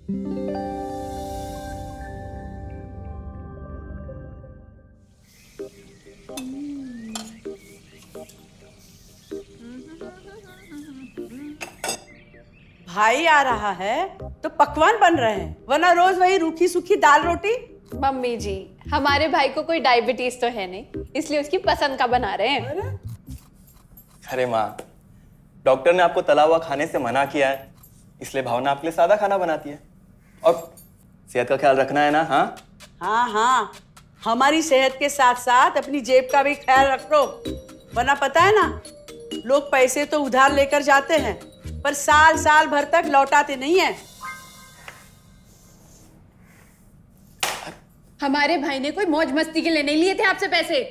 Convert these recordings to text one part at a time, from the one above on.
भाई आ रहा है तो पकवान बन रहे हैं, वरना रोज वही रूखी सूखी दाल रोटी। मम्मी जी, हमारे भाई को कोई डायबिटीज तो है नहीं, इसलिए उसकी पसंद का बना रहे हैं। अरे माँ, डॉक्टर ने आपको तला हुआ खाने से मना किया है, इसलिए भावना आपके लिए सादा खाना बनाती है। और सेहत का ख्याल रखना है ना। हाँ हाँ हाँ, हमारी सेहत के साथ साथ अपनी जेब का भी ख्याल रखो, वरना पता है ना, लोग पैसे तो उधार लेकर जाते हैं पर साल साल भर तक लौटाते नहीं है। हमारे भाई ने कोई मौज मस्ती के लिए नहीं लिए थे आपसे पैसे।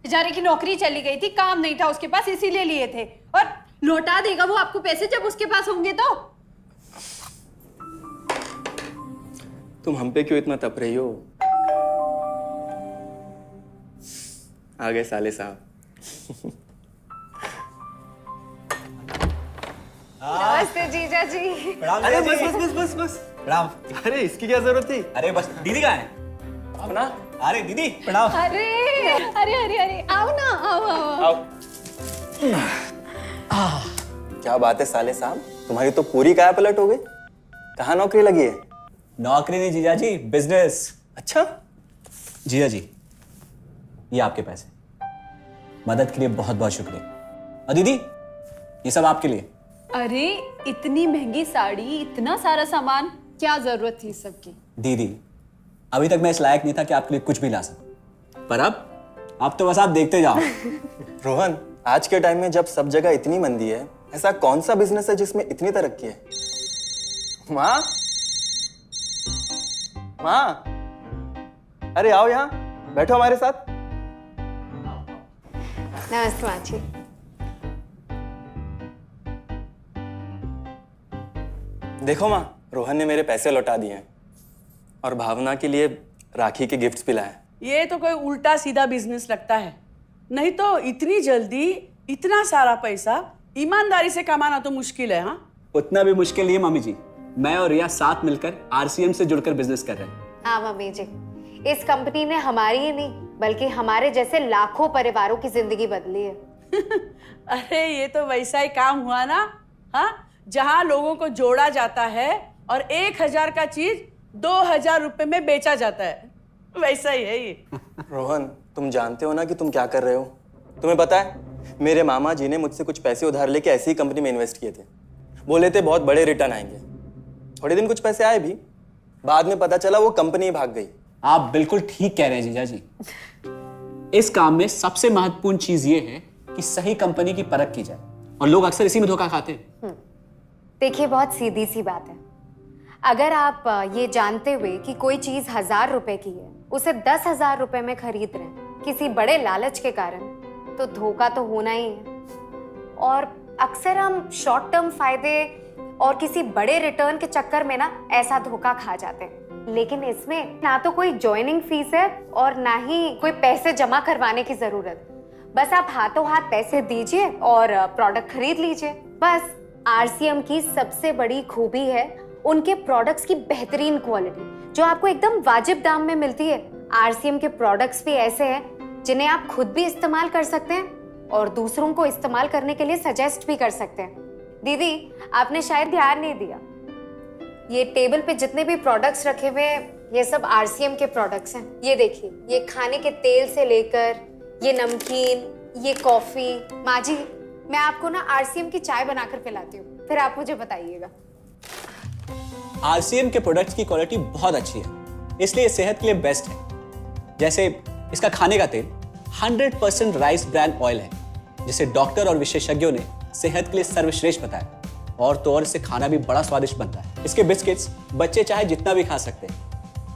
बेचारे की नौकरी चली गई थी, काम नहीं था उसके पास, इसीलिए लिए थे। और लौटा देगा वो आपको पैसे जब उसके पास होंगे तो। तुम हम पे क्यों इतना तप रही हो? आ गए साले साहब। नमस्ते जीजा जी। अरे बस बस बस बस बस प्रणाम। अरे इसकी क्या जरूरत थी? अरे बस दीदी कहाँ है? अपना अरे दीदी प्रणाम। अरे अरे अरे अरे आओ ना, आओ। क्या बात है साले साहब, तुम्हारी तो पूरी काया पलट हो गई। कहाँ नौकरी लगी है? नौकरी नहीं जीजा जी, बिजनेस। अच्छा जीजा जी, ये आपके पैसे, मदद के लिए बहुत बहुत शुक्रिया। और दीदी, ये सब आपके लिए। अरे इतनी महंगी साड़ी, इतना सारा सामान, क्या जरूरत थी सबकी? दीदी, अभी तक मैं इस लायक नहीं था कि आपके लिए कुछ भी ला सकूं, पर अब तो बस आप देखते जाओ। रोहन, आज के टाइम में जब सब जगह इतनी मंदी है, ऐसा कौन सा बिजनेस है जिसमें इतनी तरक्की है? माँ, माँ, अरे आओ यहाँ बैठो हमारे साथ। नमस्ते माँ जी। देखो माँ, रोहन ने मेरे पैसे लौटा दिए हैं और भावना के लिए राखी के गिफ्ट्स भी लाए। ये तो कोई उल्टा सीधा बिजनेस लगता है, नहीं तो इतनी जल्दी इतना सारा पैसा ईमानदारी से कमाना तो मुश्किल है। हाँ, उतना भी मुश्किल नहीं है मम्मी जी, मैं और रिया साथ मिलकर आरसीएम से जुड़कर बिजनेस कर रहे हैं। हाँ मम्मी जी, इस कंपनी ने हमारी ही नहीं बल्कि हमारे जैसे लाखों परिवारों की जिंदगी बदली है। अरे ये तो वैसा ही काम हुआ ना, हाँ, जहाँ लोगों को जोड़ा जाता है और 1000 का चीज 2000 रुपए में बेचा जाता है, वैसा ही है ये। रोहन, तुम जानते हो ना कि तुम क्या कर रहे हो? तुम्हें पता है, मेरे मामा जी ने मुझसे कुछ पैसे उधार लेके ऐसी ही कंपनी में इन्वेस्ट किए थे। बोले थे बहुत बड़े रिटर्न आएंगे। थोड़े दिन कुछ पैसे आए भी, बाद में पता चला वो कंपनी भाग गई। आप बिल्कुल ठीक कह रहे हैं जीजा जी। इस काम में सबसे महत्वपूर्ण चीज ये है कि सही कंपनी की परख की जाए, और लोग अक्सर इसी में धोखा खाते हैं। देखिए, बहुत सीधी सी बात है। अगर आप ये जानते हुए कि कोई चीज 1000 रुपए की है, उसे 10,000 रुपए में खरीद रहे हैं किसी बड़े लालच के कारण, तो धोखा तो होना ही है। और अक्सर हम शॉर्ट टर्म फायदे और किसी बड़े रिटर्न के चक्कर में ना ऐसा धोखा खा जाते हैं। लेकिन इसमें ना तो कोई ज्वाइनिंग फीस है और ना ही कोई पैसे जमा करवाने की जरूरत। बस आप हाथों हाथ पैसे दीजिए और प्रोडक्ट खरीद लीजिए, बस। आरसीएम की सबसे बड़ी खूबी है उनके प्रोडक्ट्स की बेहतरीन क्वालिटी, जो आपको एकदम वाजिब दाम में मिलती है। आरसीएम के प्रोडक्ट्स भी ऐसे हैं जिन्हें आप खुद भी इस्तेमाल कर सकते हैं और दूसरों को इस्तेमाल करने के लिए सजेस्ट भी कर सकते हैं। दीदी, आपने शायद ध्यान नहीं दिया, ये टेबल पे जितने भी प्रोडक्ट्स रखे हुए हैं, ये सब आरसीएम के प्रोडक्ट्स हैं। ये देखिए, ये खाने के तेल से लेकर ये नमकीन, ये कॉफी। माँ जी, मैं आपको ना आरसीएम की चाय बनाकर पिलाती हूँ, फिर आप मुझे बताइएगा। आरसीएम के प्रोडक्ट्स की क्वालिटी बहुत अच्छी है, इसलिए सेहत के लिए बेस्ट है। जैसे इसका खाने का तेल 100% राइस ब्रांड ऑयल है, जिसे डॉक्टर और विशेषज्ञों ने सेहत के लिए सर्वश्रेष्ठ बताया। और तो और इससे खाना भी बड़ा स्वादिष्ट बनता है। इसके बिस्किट्स बच्चे चाहे जितना भी खा सकते हैं,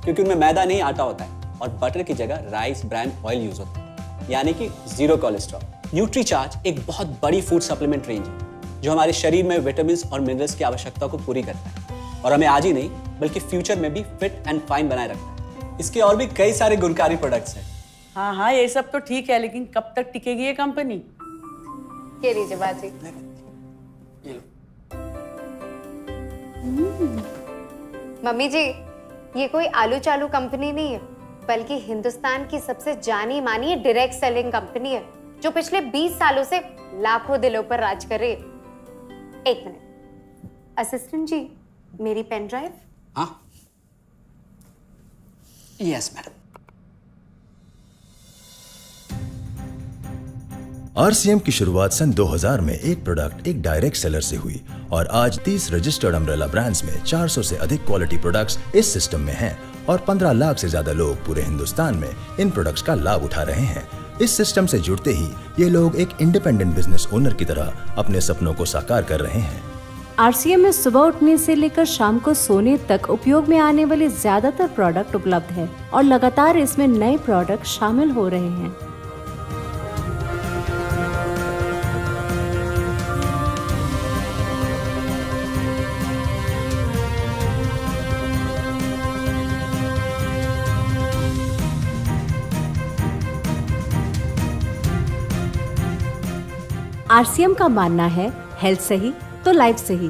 क्योंकि उनमें मैदा नहीं आटा होता है और बटर की जगह राइस ब्रांड ऑयल यूज होता है, यानी कि 0 कोलेस्ट्रॉल। न्यूट्रीचार्ज एक बहुत बड़ी फूड सप्लीमेंट रेंज है, जो हमारे शरीर में विटामिन और मिनरल्स की आवश्यकता को पूरी करता है और हमें आज ही नहीं बल्कि फ्यूचर में भी फिट एंड फाइन बनाए रखता है। इसके और भी कई सारे गुणकारी प्रोडक्ट्स हैं। हाँ हाँ, ये सब तो ठीक है, लेकिन कब तक टिकेगी ये कंपनी? ये लीजिए बाजी। ये लो। मम्मी जी, ये कोई आलू चालू कंपनी नहीं है, बल्कि हिंदुस्तान की सबसे जानी मानी डायरेक्ट सेलिंग कंपनी है, जो पिछले 20 सालों से लाखों दिलों पर राज कर रही है। एक मिनट, असिस्टेंट जी, मेरी पेन ड्राइव। हाँ, यस मैडम। आरसीएम की शुरुआत सन 2000 में एक प्रोडक्ट एक डायरेक्ट सेलर से हुई और आज 30 रजिस्टर्ड अम्ब्रेला ब्रांड्स में 400 से अधिक क्वालिटी प्रोडक्ट्स इस सिस्टम में हैं और 15 लाख से ज्यादा लोग पूरे हिंदुस्तान में इन प्रोडक्ट्स का लाभ उठा रहे हैं। इस सिस्टम से जुड़ते ही ये लोग एक इंडिपेंडेंट बिजनेस ओनर की तरह अपने सपनों को साकार कर रहे हैं। आरसीएम में सुबह उठने से लेकर शाम को सोने तक उपयोग में आने वाले ज्यादातर प्रोडक्ट उपलब्ध है और लगातार इसमें नए प्रोडक्ट शामिल हो रहे हैं। आरसीएम का मानना है हेल्थ सही तो लाइफ सही।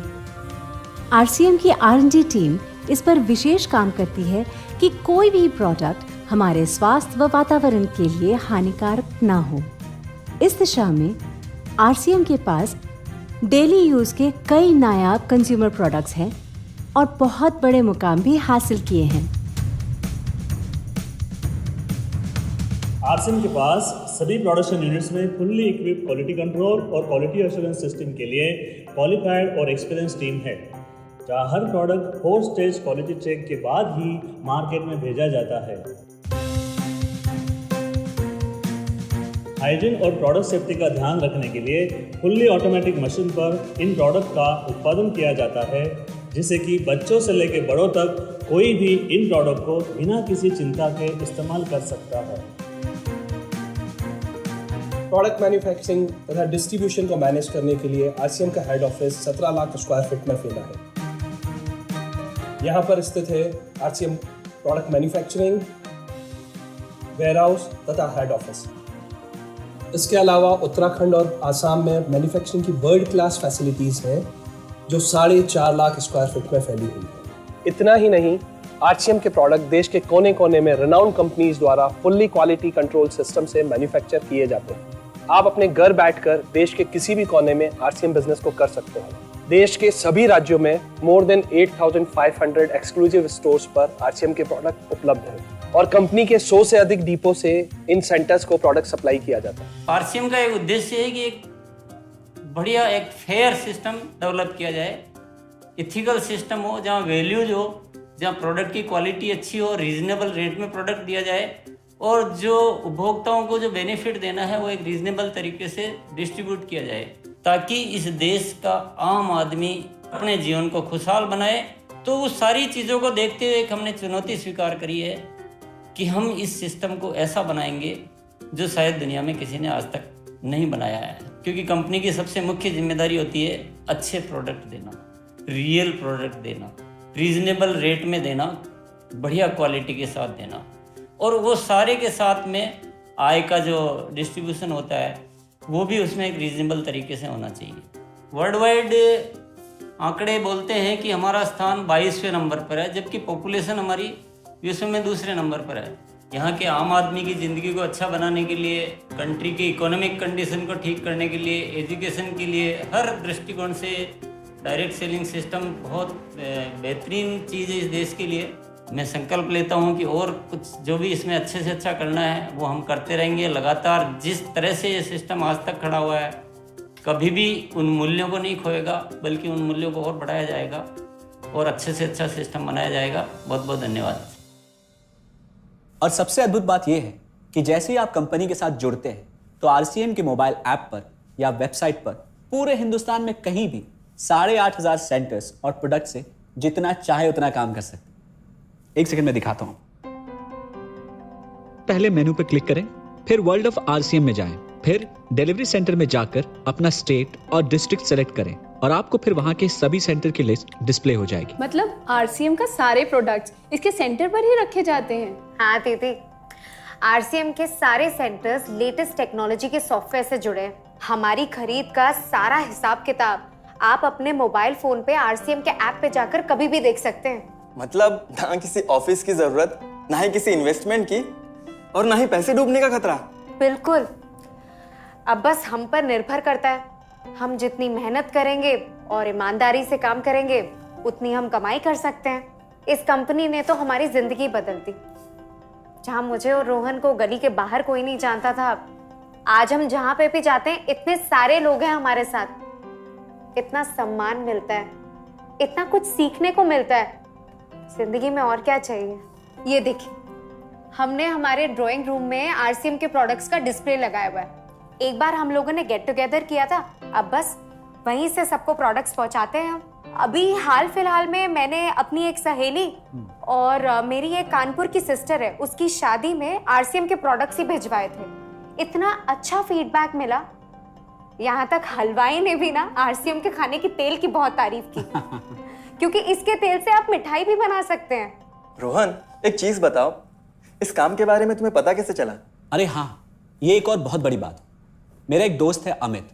आरसीएम की R&D टीम इस पर विशेष काम करती है कि कोई भी प्रोडक्ट हमारे स्वास्थ्य व वातावरण के लिए हानिकारक ना हो। इस दिशा में आरसीएम के पास डेली यूज के कई नायाब कंज्यूमर प्रोडक्ट्स हैं और बहुत बड़े मुकाम भी हासिल किए हैं। आरसीएम के पास सभी प्रोडक्शन यूनिट्स में फुल्ली इक्विप क्वालिटी कंट्रोल और क्वालिटी एश्योरेंस सिस्टम के लिए क्वालिफाइड और एक्सपीरियंस टीम है, जहां हर प्रोडक्ट 4 स्टेज क्वालिटी चेक के बाद ही मार्केट में भेजा जाता है। हाइजीन और प्रोडक्ट सेफ्टी का ध्यान रखने के लिए फुल्ली ऑटोमेटिक मशीन पर इन प्रोडक्ट का उत्पादन किया जाता है, जिससे कि बच्चों से लेकर बड़ों तक कोई भी इन प्रोडक्ट को बिना किसी चिंता के इस्तेमाल कर सकता है। प्रोडक्ट मैन्युफैक्चरिंग तथा डिस्ट्रीब्यूशन को मैनेज करने के लिए आरसीएम का head office 17 lakh square feet में फैला है। यहाँ पर स्थित है आरसीएम प्रोडक्ट मैन्युफैक्चरिंग, वेयरहाउस तथा हेड ऑफिस। इसके अलावा उत्तराखंड और आसाम में मैन्युफैक्चरिंग की वर्ल्ड क्लास फैसिलिटीज़ हैं, जो 4.5 लाख स्क्वायर फीट में फैली हुई है। इतना ही नहीं, आरसीएम के प्रोडक्ट देश के कोने कोने में रिनाउंड कंपनीज द्वारा फुल्ली क्वालिटी कंट्रोल सिस्टम से मैन्युफैक्चर किए जाते हैं। आप अपने घर बैठकर देश के किसी भी कोने में आरसीएम बिजनेस को कर सकते हैं। देश के सभी राज्यों में मोर देन 8,500 एक्सक्लूसिव स्टोर्स पर आरसीएम के प्रोडक्ट उपलब्ध हैं और कंपनी के 100 से अधिक डिपो से इन सेंटर्स को प्रोडक्ट सप्लाई किया जाता है। आरसीएम का एक उद्देश्य है कि एक बढ़िया एक फेयर सिस्टम डेवलप किया जाए, इथिकल सिस्टम हो, जहाँ वैल्यूज हो, जहाँ प्रोडक्ट की क्वालिटी अच्छी हो, रीजनेबल रेट में प्रोडक्ट दिया जाए और जो उपभोक्ताओं को जो बेनिफिट देना है वो एक रीजनेबल तरीके से डिस्ट्रीब्यूट किया जाए, ताकि इस देश का आम आदमी अपने जीवन को खुशहाल बनाए। तो उस सारी चीज़ों को देखते हुए एक हमने चुनौती स्वीकार करी है कि हम इस सिस्टम को ऐसा बनाएंगे जो शायद दुनिया में किसी ने आज तक नहीं बनाया है, क्योंकि कंपनी की सबसे मुख्य जिम्मेदारी होती है अच्छे प्रोडक्ट देना, रियल प्रोडक्ट देना, रीजनेबल रेट में देना, बढ़िया क्वालिटी के साथ देना, और वो सारे के साथ में आय का जो डिस्ट्रीब्यूशन होता है वो भी उसमें एक रीजनेबल तरीके से होना चाहिए। वर्ल्ड वाइड आंकड़े बोलते हैं कि हमारा स्थान 22वें नंबर पर है, जबकि पॉपुलेशन हमारी विश्व में दूसरे नंबर पर है। यहाँ के आम आदमी की ज़िंदगी को अच्छा बनाने के लिए, कंट्री की इकोनॉमिक कंडीशन को ठीक करने के लिए, एजुकेशन के लिए, हर दृष्टिकोण से डायरेक्ट सेलिंग सिस्टम बहुत बेहतरीन चीज़ है इस देश के लिए। मैं संकल्प लेता हूं कि और कुछ जो भी इसमें अच्छे से अच्छा करना है वो हम करते रहेंगे लगातार। जिस तरह से ये सिस्टम आज तक खड़ा हुआ है, कभी भी उन मूल्यों को नहीं खोएगा, बल्कि उन मूल्यों को और बढ़ाया जाएगा और अच्छे से अच्छा सिस्टम बनाया जाएगा। बहुत बहुत धन्यवाद। और सबसे अद्भुत बात यह है कि जैसे ही आप कंपनी के साथ जुड़ते हैं तो आरसीएम के मोबाइल ऐप पर या वेबसाइट पर पूरे हिंदुस्तान में कहीं भी 8,500 सेंटर्स और प्रोडक्ट से जितना चाहे उतना काम कर सकते हैं। एक सेकंड में दिखाता हूं। पहले मेनू पर क्लिक करें, फिर वर्ल्ड ऑफ आरसीएम में जाएं, फिर डिलीवरी सेंटर में जाकर अपना स्टेट और डिस्ट्रिक्ट सेलेक्ट करें और आपको फिर वहां के सभी सेंटर की लिस्ट डिस्प्ले हो जाएगी। मतलब आरसीएम का सारे प्रोडक्ट्स इसके सेंटर पर ही रखे जाते हैं? हाँ दीदी, आरसीएम के सारे सेंटर्स लेटेस्ट टेक्नोलॉजी के सॉफ्टवेयर से जुड़े हैं। हमारी खरीद का सारा हिसाब किताब आप अपने मोबाइल फोन पे आरसीएम के ऐप पे जाकर कभी भी देख सकते हैं। मतलब ना किसी ऑफिस की जरूरत, ना ही किसी इन्वेस्टमेंट की, और ना ही पैसे डूबने का खतरा। बिल्कुल। अब बस हम पर निर्भर करता है। हम जितनी मेहनत करेंगे और ईमानदारी से काम करेंगे, उतनी हम कमाई कर सकते हैं। इस कंपनी ने तो हमारी जिंदगी बदल दी। जहां मुझे और रोहन को गली के बाहर कोई नहीं जानता था, आज हम जहां पे भी जाते हैं इतने सारे लोग हैं हमारे साथ। इतना सम्मान मिलता है, इतना कुछ सीखने को मिलता है। जिंदगी में और क्या चाहिए। ये देखिए, हमने हमारे ड्राइंग रूम में आरसीएम के प्रोडक्ट्स का डिस्प्ले लगाया हुआ है। एक बार हम लोगों ने गेट टुगेदर किया था, अब बस वहीं से सबको प्रोडक्ट्स पहुंचाते हैं हम। अभी हाल फिलहाल में मैंने अपनी एक सहेली और मेरी एक कानपुर की सिस्टर है, उसकी शादी में आरसीएम के प्रोडक्ट्स ही भिजवाए थे। इतना अच्छा फीडबैक मिला, यहाँ तक हलवाई ने भी ना आरसीएम के खाने की तेल की बहुत तारीफ की क्योंकि इसके तेल से आप मिठाई भी बना सकते हैं। रोहन, एक चीज बताओ, इस काम के बारे में तुम्हें पता कैसे चला? अरे हाँ, ये एक और बहुत बड़ी बात। मेरा एक दोस्त है अमित,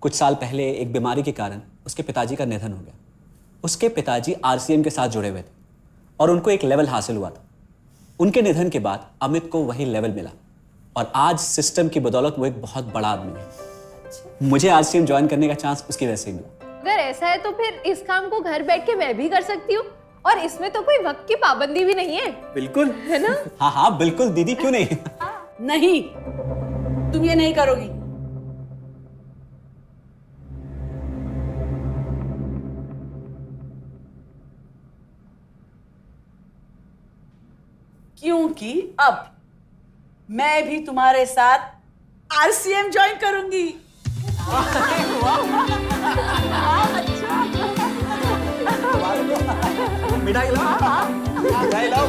कुछ साल पहले एक बीमारी के कारण उसके पिताजी का निधन हो गया। उसके पिताजी आरसीएम के साथ जुड़े हुए थे और उनको एक लेवल हासिल हुआ था। उनके निधन के बाद अमित को वही लेवल मिला और आज सिस्टम की बदौलत वो एक बहुत बड़ा आदमी है। मुझे आरसीएम ज्वाइन करने का चांस उसकी वजह से मिला। अगर ऐसा है तो फिर इस काम को घर बैठ के मैं भी कर सकती हूँ, और इसमें तो कोई वक्त की पाबंदी भी नहीं है। बिल्कुल, है ना? हाँ हाँ बिल्कुल दीदी, क्यों नहीं। नहीं, तुम ये नहीं करोगी। क्योंकि अब मैं भी तुम्हारे साथ आरसीएम ज्वाइन करूंगी। मिठाई लाओ, मिठाई लाओ।